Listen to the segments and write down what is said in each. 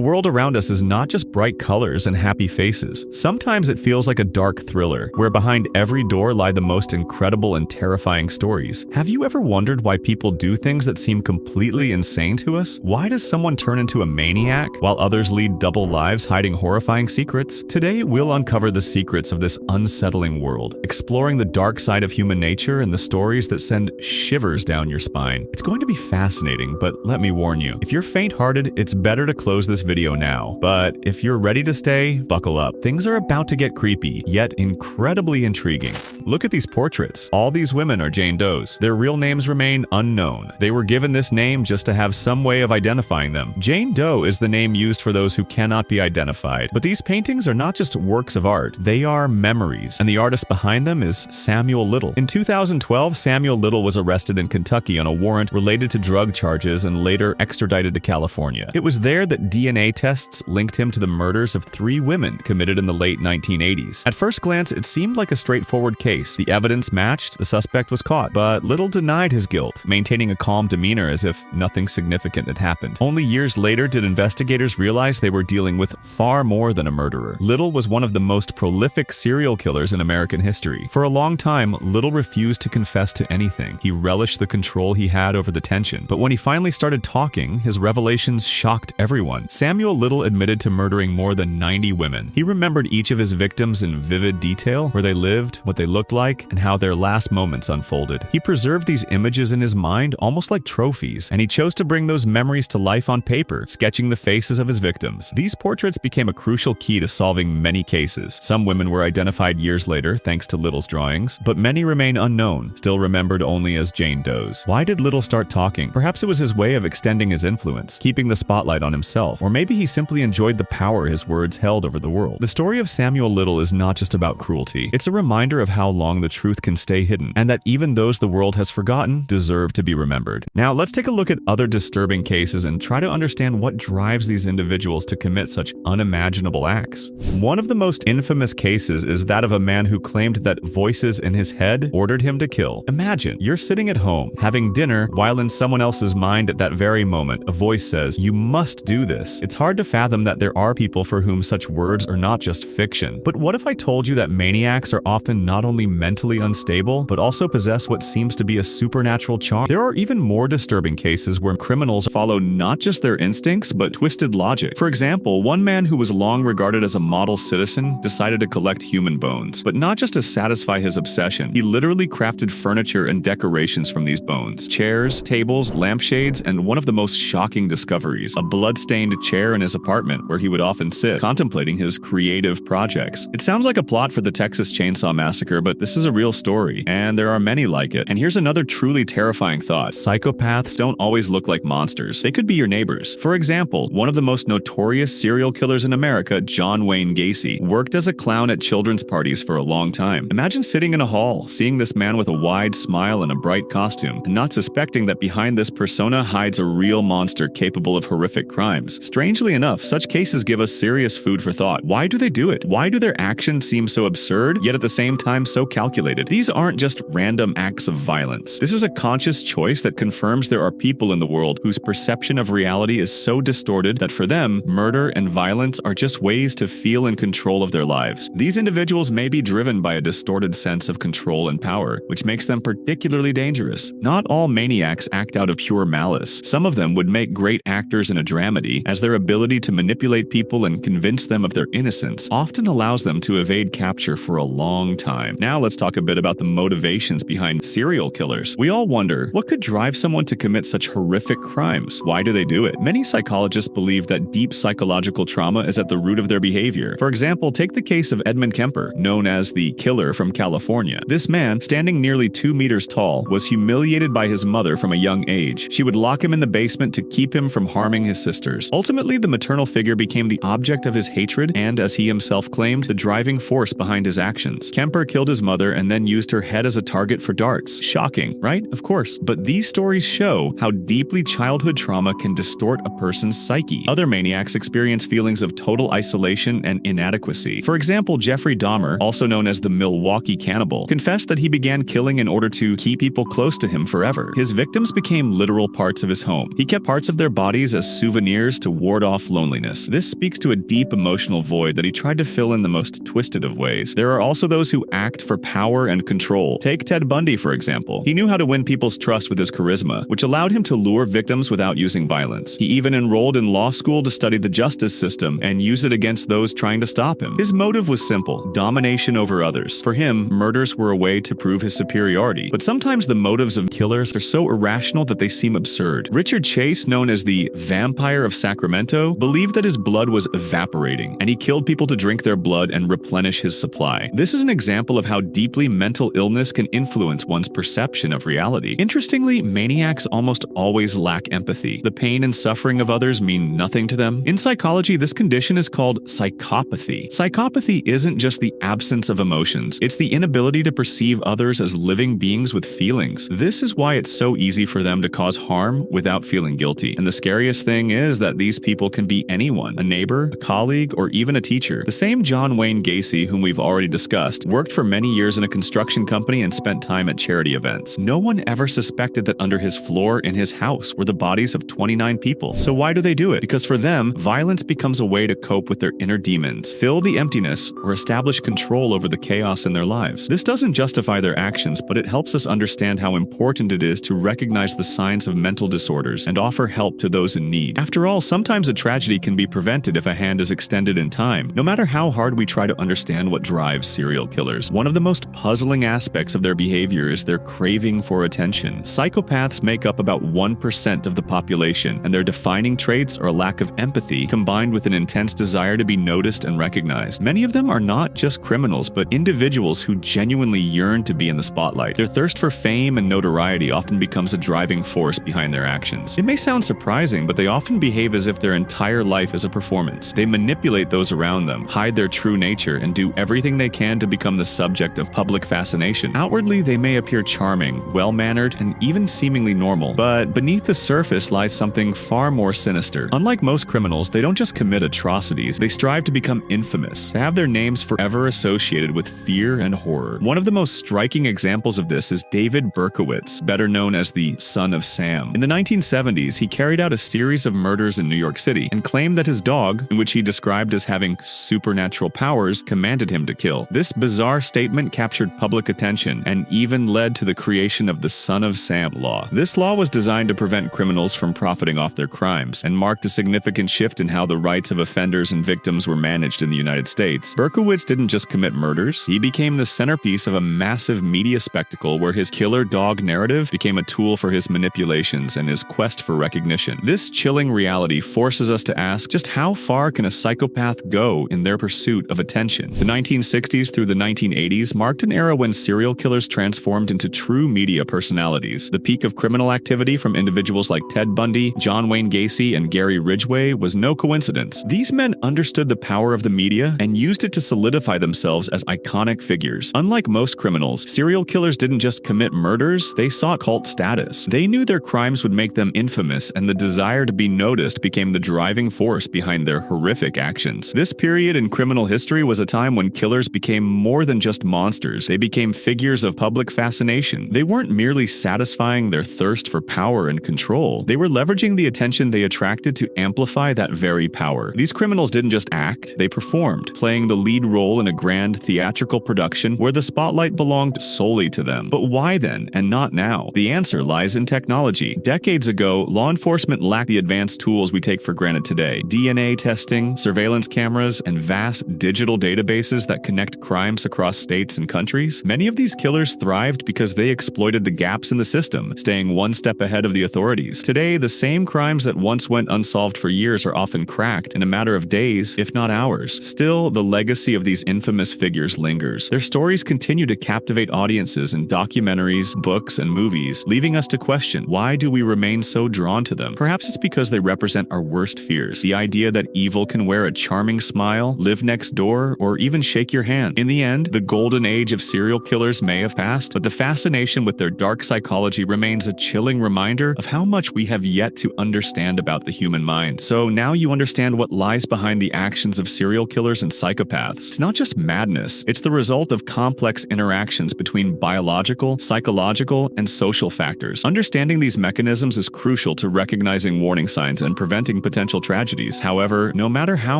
world around us is not just bright colors and happy faces. Sometimes it feels like a dark thriller, where behind every door lie the most incredible and terrifying stories. Have you ever wondered why people do things that seem completely insane to us? Why does someone turn into a maniac, while others lead double lives hiding horrifying secrets? Today, we'll uncover the secrets of this unsettling world, exploring the dark side of human nature and the stories that send shivers down your spine. It's going to be fascinating, but let me warn you, if you're faint-hearted, it's better to close this video now. But if you're ready to stay, buckle up. Things are about to get creepy, yet incredibly intriguing. Look at these portraits. All these women are Jane Does. Their real names remain unknown. They were given this name just to have some way of identifying them. Jane Doe is the name used for those who cannot be identified. But these paintings are not just works of art, they are memories, and the artist behind them is Samuel Little. In 2012, Samuel Little was arrested in Kentucky on a warrant related to drug charges and later extradited to California. It was there that DNA tests linked him to the murders of 3 women committed in the late 1980s. At first glance, it seemed like a straightforward case. The evidence matched, the suspect was caught, but Little denied his guilt, maintaining a calm demeanor as if nothing significant had happened. Only years later did investigators realize they were dealing with far more than a murderer. Little was one of the most prolific serial killers in American history. For a long time, Little refused to confess to anything. He relished the control he had over the tension. But when he finally started talking, his revelations shocked everyone. Samuel Little admitted to murdering more than 90 women. He remembered each of his victims in vivid detail, where they lived, what they looked like, and how their last moments unfolded. He preserved these images in his mind almost like trophies, and he chose to bring those memories to life on paper, sketching the faces of his victims. These portraits became a crucial key to solving many cases. Some women were identified years later thanks to Little's drawings, but many remain unknown, still remembered only as Jane Does. Why did Little start talking? Perhaps it was his way of extending his influence, keeping the spotlight on himself, or maybe he simply enjoyed the power his words held over the world. The story of Samuel Little is not just about cruelty. It's a reminder of how long the truth can stay hidden, and that even those the world has forgotten deserve to be remembered. Now, let's take a look at other disturbing cases and try to understand what drives these individuals to commit such unimaginable acts. One of the most infamous cases is that of a man who claimed that voices in his head ordered him to kill. Imagine, you're sitting at home, having dinner, while in someone else's mind at that very moment, a voice says, "You must do this." It's hard to fathom that there are people for whom such words are not just fiction. But what if I told you that maniacs are often not only mentally unstable, but also possess what seems to be a supernatural charm? There are even more disturbing cases where criminals follow not just their instincts, but twisted logic. For example, one man who was long regarded as a model citizen decided to collect human bones, but not just to satisfy his obsession. He literally crafted furniture and decorations from these bones: chairs, tables, lampshades, and one of the most shocking discoveries, a blood-stained chair in his apartment where he would often sit, contemplating his creative projects. It sounds like a plot for the Texas Chainsaw Massacre, but this is a real story, and there are many like it. And here's another truly terrifying thought. Psychopaths don't always look like monsters. They could be your neighbors. For example, one of the most notorious serial killers in America, John Wayne Gacy, worked as a clown at children's parties for a long time. Imagine sitting in a hall, seeing this man with a wide smile and a bright costume, and not suspecting that behind this persona hides a real monster capable of horrific crimes. Strangely enough, such cases give us serious food for thought. Why do they do it? Why do their actions seem so absurd, yet at the same time so calculated? These aren't just random acts of violence. This is a conscious choice that confirms there are people in the world whose perception of reality is so distorted that for them, murder and violence are just ways to feel in control of their lives. These individuals may be driven by a distorted sense of control and power, which makes them particularly dangerous. Not all maniacs act out of pure malice. Some of them would make great actors in a dramedy, as their ability to manipulate people and convince them of their innocence often allows them to evade capture for a long time. Now let's talk a bit about the motivations behind serial killers. We all wonder, what could drive someone to commit such horrific crimes? Why do they do it? Many psychologists believe that deep psychological trauma is at the root of their behavior. For example, take the case of Edmund Kemper, known as the Killer from California. This man, standing nearly 2 meters tall, was humiliated by his mother from a young age. She would lock him in the basement to keep him from harming his sisters. Ultimately, the maternal figure became the object of his hatred and, as he himself claimed, the driving force behind his actions. Kemper killed his his mother and then used her head as a target for darts. Shocking, right? Of course. But these stories show how deeply childhood trauma can distort a person's psyche. Other maniacs experience feelings of total isolation and inadequacy. For example, Jeffrey Dahmer, also known as the Milwaukee Cannibal, confessed that he began killing in order to keep people close to him forever. His victims became literal parts of his home. He kept parts of their bodies as souvenirs to ward off loneliness. This speaks to a deep emotional void that he tried to fill in the most twisted of ways. There are also those who act for power and control. Take Ted Bundy, for example. He knew how to win people's trust with his charisma, which allowed him to lure victims without using violence. He even enrolled in law school to study the justice system and use it against those trying to stop him. His motive was simple: domination over others. For him, murders were a way to prove his superiority. But sometimes the motives of killers are so irrational that they seem absurd. Richard Chase, known as the Vampire of Sacramento, believed that his blood was evaporating, and he killed people to drink their blood and replenish his supply. This is an example of how deeply mental illness can influence one's perception of reality. Interestingly, maniacs almost always lack empathy. The pain and suffering of others mean nothing to them. In psychology, this condition is called psychopathy. Psychopathy isn't just the absence of emotions, it's the inability to perceive others as living beings with feelings. This is why it's so easy for them to cause harm without feeling guilty. And the scariest thing is that these people can be anyone: a neighbor, a colleague, or even a teacher. The same John Wayne Gacy, whom we've already discussed, worked for many years in a construction company and spent time at charity events. No one ever suspected that under his floor in his house were the bodies of 29 people. So why do they do it? Because for them, violence becomes a way to cope with their inner demons, fill the emptiness, or establish control over the chaos in their lives. This doesn't justify their actions, but it helps us understand how important it is to recognize the signs of mental disorders and offer help to those in need. After all, sometimes a tragedy can be prevented if a hand is extended in time. No matter how hard we try to understand what drives serial killers, one of the most puzzling aspects of their behavior is their craving for attention. Psychopaths make up about 1% of the population, and their defining traits are a lack of empathy combined with an intense desire to be noticed and recognized. Many of them are not just criminals, but individuals who genuinely yearn to be in the spotlight. Their thirst for fame and notoriety often becomes a driving force behind their actions. It may sound surprising, but they often behave as if their entire life is a performance. They manipulate those around them, hide their true nature, and do everything they can to become the subject of public fascination. Outwardly, they may appear charming, well-mannered, and even seemingly normal, but beneath the surface lies something far more sinister. Unlike most criminals, they don't just commit atrocities, they strive to become infamous, to have their names forever associated with fear and horror. One of the most striking examples of this is David Berkowitz, better known as the Son of Sam. In the 1970s, he carried out a series of murders in New York City and claimed that his dog, in which he described as having supernatural powers, commanded him to kill. This bizarre statement captured public attention and even led to the creation of the Son of Sam law. This law was designed to prevent criminals from profiting off their crimes and marked a significant shift in how the rights of offenders and victims were managed in the United States. Berkowitz didn't just commit murders, he became the centerpiece of a massive media spectacle where his killer dog narrative became a tool for his manipulations and his quest for recognition. This chilling reality forces us to ask, just how far can a psychopath go in their pursuit of attention? The 1960s through the 1980s marked an era when serial killers transformed into true media personalities. The peak of criminal activity from individuals like Ted Bundy, John Wayne Gacy, and Gary Ridgway was no coincidence. These men understood the power of the media and used it to solidify themselves as iconic figures. Unlike most criminals, serial killers didn't just commit murders, they sought cult status. They knew their crimes would make them infamous, and the desire to be noticed became the driving force behind their horrific actions. This period in criminal history was a time when killers became more than just monsters. They became figures of public fascination. They weren't merely satisfying their thirst for power and control. They were leveraging the attention they attracted to amplify that very power. These criminals didn't just act, they performed, playing the lead role in a grand theatrical production where the spotlight belonged solely to them. But why then, and not now? The answer lies in technology. Decades ago, law enforcement lacked the advanced tools we take for granted today. DNA testing, surveillance cameras, and vast digital databases that connect crimes across states and countries. Many of these killers thrived because they exploited the gaps in the system, staying one step ahead of the authorities. Today, the same crimes that once went unsolved for years are often cracked in a matter of days, if not hours. Still, the legacy of these infamous figures lingers. Their stories continue to captivate audiences in documentaries, books, and movies, leaving us to question, why do we remain so drawn to them? Perhaps it's because they represent our worst fears. The idea that evil can wear a charming smile, live next door, or even shake your hand. In the end, the goal golden age of serial killers may have passed, but the fascination with their dark psychology remains a chilling reminder of how much we have yet to understand about the human mind. So now you understand what lies behind the actions of serial killers and psychopaths. It's not just madness, it's the result of complex interactions between biological, psychological, and social factors. Understanding these mechanisms is crucial to recognizing warning signs and preventing potential tragedies. However, no matter how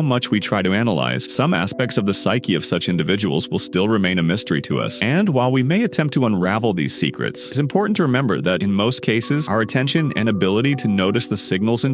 much we try to analyze, some aspects of the psyche of such individuals will still remain a mystery to us. And while we may attempt to unravel these secrets, it's important to remember that in most cases, our attention and ability to notice the signals in